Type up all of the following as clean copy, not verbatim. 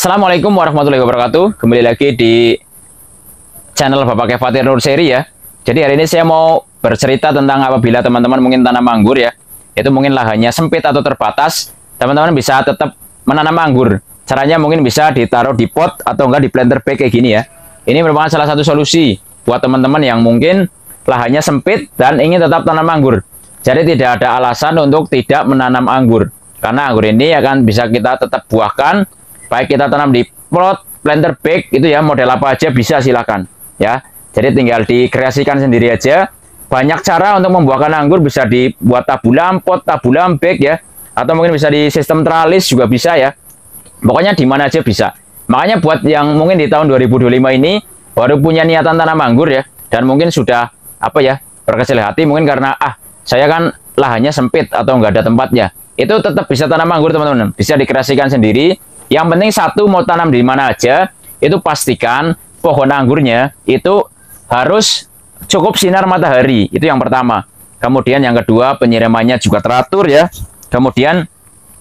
Assalamualaikum warahmatullahi wabarakatuh. Kembali lagi di channel Bapak Kefatir Nur Seri ya. Jadi hari ini saya mau bercerita tentang apabila teman-teman mungkin tanam anggur ya. Itu mungkin lahannya sempit atau terbatas, teman-teman bisa tetap menanam anggur. Caranya mungkin bisa ditaruh di pot atau enggak di planter bag kayak gini ya. Ini merupakan salah satu solusi buat teman-teman yang mungkin lahannya sempit dan ingin tetap tanam anggur. Jadi tidak ada alasan untuk tidak menanam anggur. Karena anggur ini akan bisa kita tetap buahkan. Baik kita tanam di pot, planter bag, itu ya model apa aja bisa silakan ya. Jadi tinggal dikreasikan sendiri aja. Banyak cara untuk membuahkan anggur, bisa dibuat tabulam pot, tabulam bag ya, atau mungkin bisa di sistem tralis juga bisa ya. Pokoknya di mana aja bisa. Makanya buat yang mungkin di tahun 2025 ini baru punya niatan tanam anggur ya, dan mungkin sudah berkecil hati mungkin karena saya kan lahannya sempit atau nggak ada tempatnya. Itu tetap bisa tanam anggur teman-teman, bisa dikreasikan sendiri. Yang penting satu, mau tanam di mana aja, itu pastikan pohon anggurnya itu harus cukup sinar matahari. Itu yang pertama. Kemudian yang kedua, penyiramannya juga teratur ya. Kemudian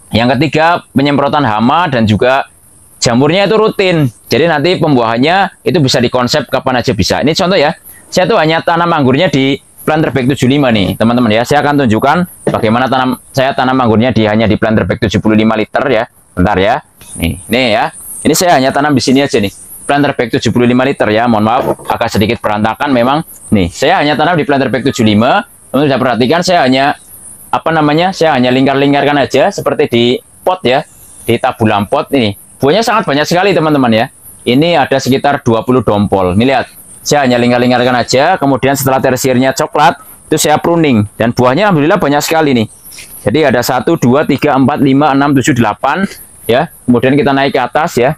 yang ketiga, penyemprotan hama dan juga jamurnya itu rutin. Jadi nanti pembuahannya itu bisa dikonsep kapan aja bisa. Ini contoh ya. Saya tuh hanya tanam anggurnya di planter bag 75 nih, teman-teman ya. Saya akan tunjukkan bagaimana saya tanam anggurnya hanya di planter bag 75 liter ya. Bentar ya. Nih ya. Ini saya hanya tanam di sini aja nih. Planter bag 75 liter ya. Mohon maaf agak sedikit berantakan memang. Nih, saya hanya tanam di planter bag 75. Teman-teman bisa perhatikan saya hanya saya hanya lingkar-lingkarkan aja seperti di pot ya. Di tabulam pot ini. Buahnya sangat banyak sekali teman-teman ya. Ini ada sekitar 20 dompol. Nih lihat. Saya hanya lingkar-lingkarkan aja. Kemudian setelah tersirnya coklat, itu saya pruning dan buahnya alhamdulillah banyak sekali nih. Jadi ada 1 2 3 4 5 6 7 8 ya. Kemudian kita naik ke atas ya.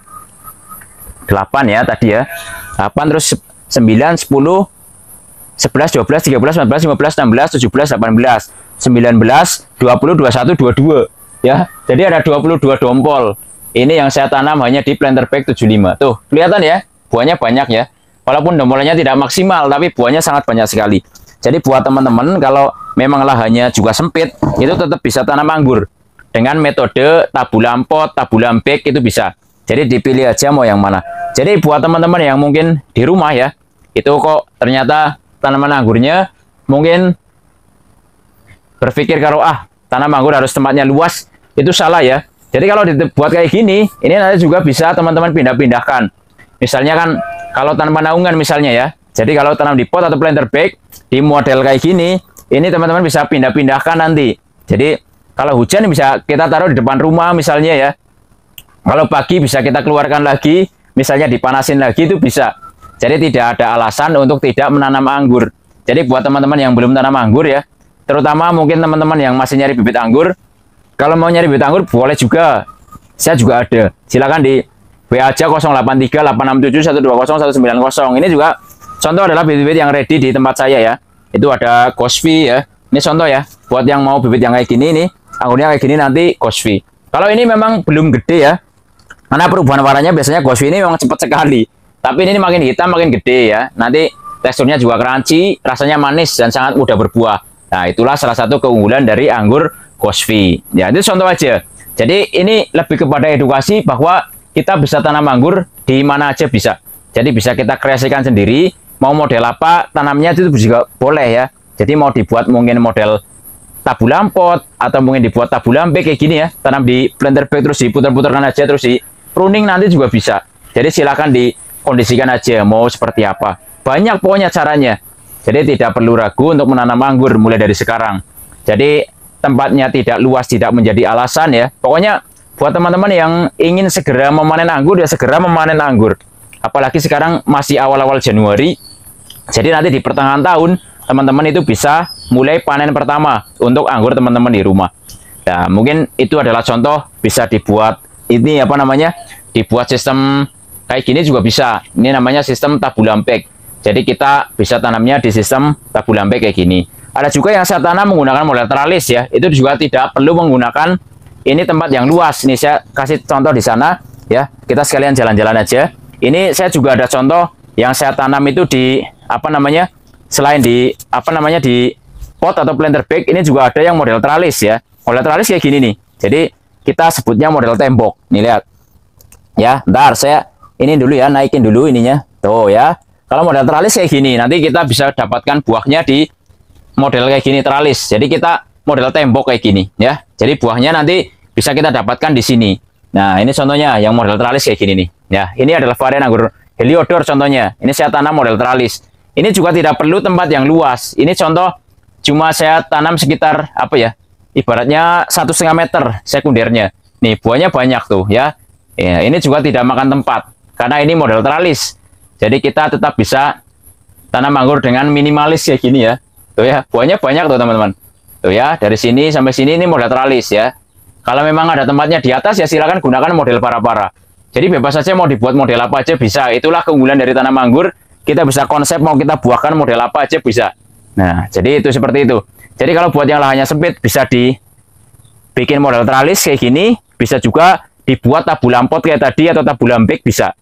8 ya tadi ya. 8 terus 9 10 11 12 13 14 15 16 17 18 19 20 21 22 ya. Jadi ada 22 dompol. Ini yang saya tanam hanya di planter bag 75. Tuh, kelihatan ya? Buahnya banyak ya. Walaupun dompolannya tidak maksimal, tapi buahnya sangat banyak sekali. Jadi buat teman-teman kalau memang lahannya juga sempit, itu tetap bisa tanam anggur dengan metode tabulam pot, tabulam bag itu bisa. Jadi dipilih aja mau yang mana. Jadi buat teman-teman yang mungkin di rumah ya, itu kok ternyata tanaman anggurnya mungkin berpikir kalau tanam anggur harus tempatnya luas, itu salah ya. Jadi kalau dibuat kayak gini, ini nanti juga bisa teman-teman pindah-pindahkan. Misalnya kan kalau tanaman naungan misalnya ya. Jadi kalau tanam di pot atau planter bag di model kayak gini, ini teman-teman bisa pindah-pindahkan nanti. Jadi kalau hujan bisa kita taruh di depan rumah misalnya ya. Kalau pagi bisa kita keluarkan lagi, misalnya dipanasin lagi itu bisa. Jadi tidak ada alasan untuk tidak menanam anggur. Jadi buat teman-teman yang belum tanam anggur ya, terutama mungkin teman-teman yang masih nyari bibit anggur, kalau mau nyari bibit anggur boleh juga. Saya juga ada. Silakan di WA aja 083 867 120 190. Ini juga contoh adalah bibit-bibit yang ready di tempat saya ya. Itu ada Cosvi ya. Ini contoh ya. Buat yang mau bibit yang kayak gini nih, anggurnya kayak gini nanti Cosvi. Kalau ini memang belum gede ya. Karena perubahan warnanya biasanya Cosvi ini memang cepat sekali. Tapi ini makin hitam makin gede ya. Nanti teksturnya juga crunchy, rasanya manis dan sangat mudah berbuah. Nah, itulah salah satu keunggulan dari anggur Cosvi. Ya, itu contoh aja. Jadi ini lebih kepada edukasi bahwa kita bisa tanam anggur di mana aja bisa. Jadi bisa kita kreasikan sendiri. Mau model apa tanamnya itu juga boleh ya. Jadi mau dibuat mungkin model tabulam pot atau mungkin dibuat tabulam bag kayak gini ya. Tanam di planter bag terus diputar-putarkan aja terus di pruning nanti juga bisa. Jadi silakan dikondisikan aja mau seperti apa. Banyak pokoknya caranya. Jadi tidak perlu ragu untuk menanam anggur mulai dari sekarang. Jadi tempatnya tidak luas tidak menjadi alasan ya. Pokoknya buat teman-teman yang ingin segera memanen anggur ya segera memanen anggur. Apalagi sekarang masih awal-awal Januari. Jadi nanti di pertengahan tahun teman-teman itu bisa mulai panen pertama untuk anggur teman-teman di rumah. Nah, mungkin itu adalah contoh bisa dibuat ini dibuat sistem kayak gini juga bisa. Ini namanya sistem tabulam bag. Jadi kita bisa tanamnya di sistem tabulam bag kayak gini. Ada juga yang saya tanam menggunakan model tralis ya. Itu juga tidak perlu menggunakan ini tempat yang luas. Ini saya kasih contoh di sana ya. Kita sekalian jalan-jalan aja. Ini saya juga ada contoh yang saya tanam itu di selain di di pot atau planter bag, ini juga ada yang model tralis ya. Model tralis kayak gini nih. Jadi kita sebutnya model tembok. Nih lihat. Ya, ntar saya ini dulu ya, naikin dulu ininya. Tuh ya. Kalau model teralis kayak gini, nanti kita bisa dapatkan buahnya di model kayak gini teralis. Jadi kita model tembok kayak gini ya. Jadi buahnya nanti bisa kita dapatkan di sini. Nah, ini contohnya yang model teralis kayak gini nih. Ya, ini adalah varian anggur Heliodor contohnya. Ini saya tanam model teralis. Ini juga tidak perlu tempat yang luas. Ini contoh cuma saya tanam sekitar apa ya? Ibaratnya 1,5 meter sekundernya. Nih, buahnya banyak tuh ya. Ya, ini juga tidak makan tempat karena ini model teralis. Jadi kita tetap bisa tanam anggur dengan minimalis kayak gini ya. Tuh ya, buahnya banyak tuh teman-teman. Tuh ya, dari sini sampai sini ini model teralis ya. Kalau memang ada tempatnya di atas ya silakan gunakan model para-para. Jadi bebas saja mau dibuat model apa aja bisa. Itulah keunggulan dari tanam anggur. Kita bisa konsep mau kita buahkan model apa aja bisa. Nah, jadi itu seperti itu. Jadi kalau buat yang lahannya sempit bisa dibikin model teralis kayak gini, bisa juga dibuat tabulam pot kayak tadi atau tabulam bag bisa.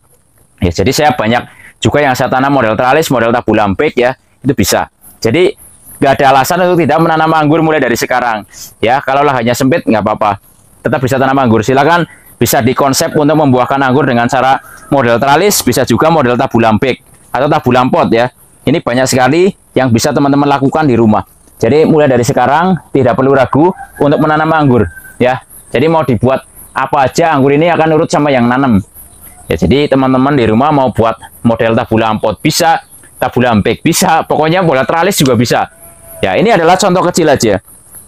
Ya, jadi saya banyak juga yang saya tanam model teralis, model tabulam bag ya, itu bisa. Jadi nggak ada alasan untuk tidak menanam anggur mulai dari sekarang. Ya, kalau lahannya sempit nggak apa-apa, tetap bisa tanam anggur. Silakan bisa dikonsep untuk membuahkan anggur dengan cara model teralis, bisa juga model tabulam bag atau tabulam pot ya. Ini banyak sekali yang bisa teman-teman lakukan di rumah. Jadi mulai dari sekarang tidak perlu ragu untuk menanam anggur ya. Jadi mau dibuat apa aja anggur ini akan nurut sama yang nanam. Ya, jadi teman-teman di rumah mau buat model tabulam pot bisa, tabulam bag bisa, pokoknya model teralis juga bisa. Ya, ini adalah contoh kecil aja.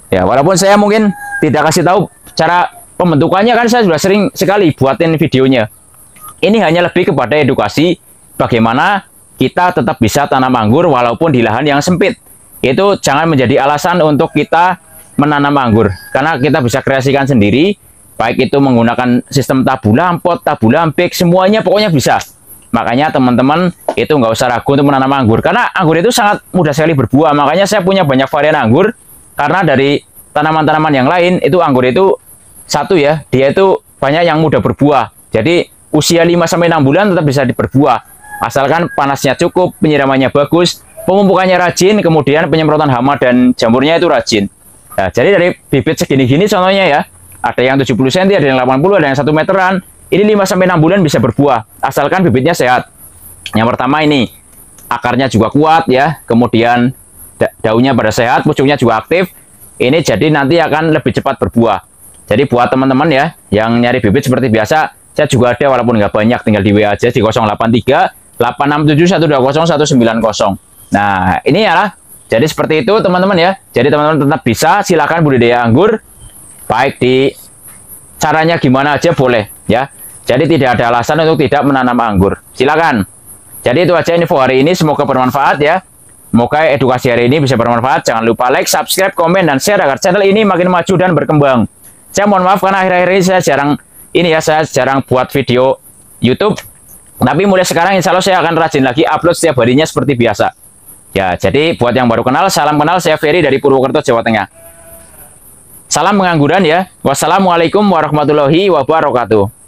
Ya, walaupun saya mungkin tidak kasih tahu cara pembentukannya kan saya sudah sering sekali buatin videonya. Ini hanya lebih kepada edukasi bagaimana kita tetap bisa tanam anggur walaupun di lahan yang sempit. Itu jangan menjadi alasan untuk kita menanam anggur karena kita bisa kreasikan sendiri. Baik itu menggunakan sistem tabulam pot, tabulam bag, semuanya pokoknya bisa. Makanya teman-teman itu nggak usah ragu untuk menanam anggur. Karena anggur itu sangat mudah sekali berbuah. Makanya saya punya banyak varian anggur. Karena dari tanaman-tanaman yang lain, itu anggur itu satu ya, dia itu banyak yang mudah berbuah. Jadi usia 5-6 bulan tetap bisa berbuah. Asalkan panasnya cukup, penyiramannya bagus, pemupukannya rajin, kemudian penyemprotan hama dan jamurnya itu rajin. Nah, jadi dari bibit segini-gini contohnya ya. Ada yang 70 cm, ada yang 80, ada yang 1 meteran. Ini 5-6 bulan bisa berbuah, asalkan bibitnya sehat. Yang pertama ini, akarnya juga kuat ya, kemudian daunnya pada sehat, pucuknya juga aktif. Ini jadi nanti akan lebih cepat berbuah. Jadi buat teman-teman ya, yang nyari bibit seperti biasa, saya juga ada walaupun nggak banyak, tinggal di WA aja di 083 867 120 190. Nah, ini ya lah. Jadi seperti itu teman-teman ya. Jadi teman-teman tetap bisa, silakan budidaya anggur. Baik di caranya gimana aja boleh ya. Jadi tidak ada alasan untuk tidak menanam anggur. Silakan. Jadi itu aja info hari ini, semoga bermanfaat ya. Semoga edukasi hari ini bisa bermanfaat. Jangan lupa like, subscribe, komen dan share agar channel ini makin maju dan berkembang. Saya mohon maaf karena akhir-akhir ini saya jarang buat video YouTube. Tapi mulai sekarang insya Allah saya akan rajin lagi upload setiap harinya seperti biasa. Ya, jadi buat yang baru kenal, salam kenal, saya Ferry dari Purwokerto, Jawa Tengah. Salam pengangguran ya. Wassalamualaikum warahmatullahi wabarakatuh.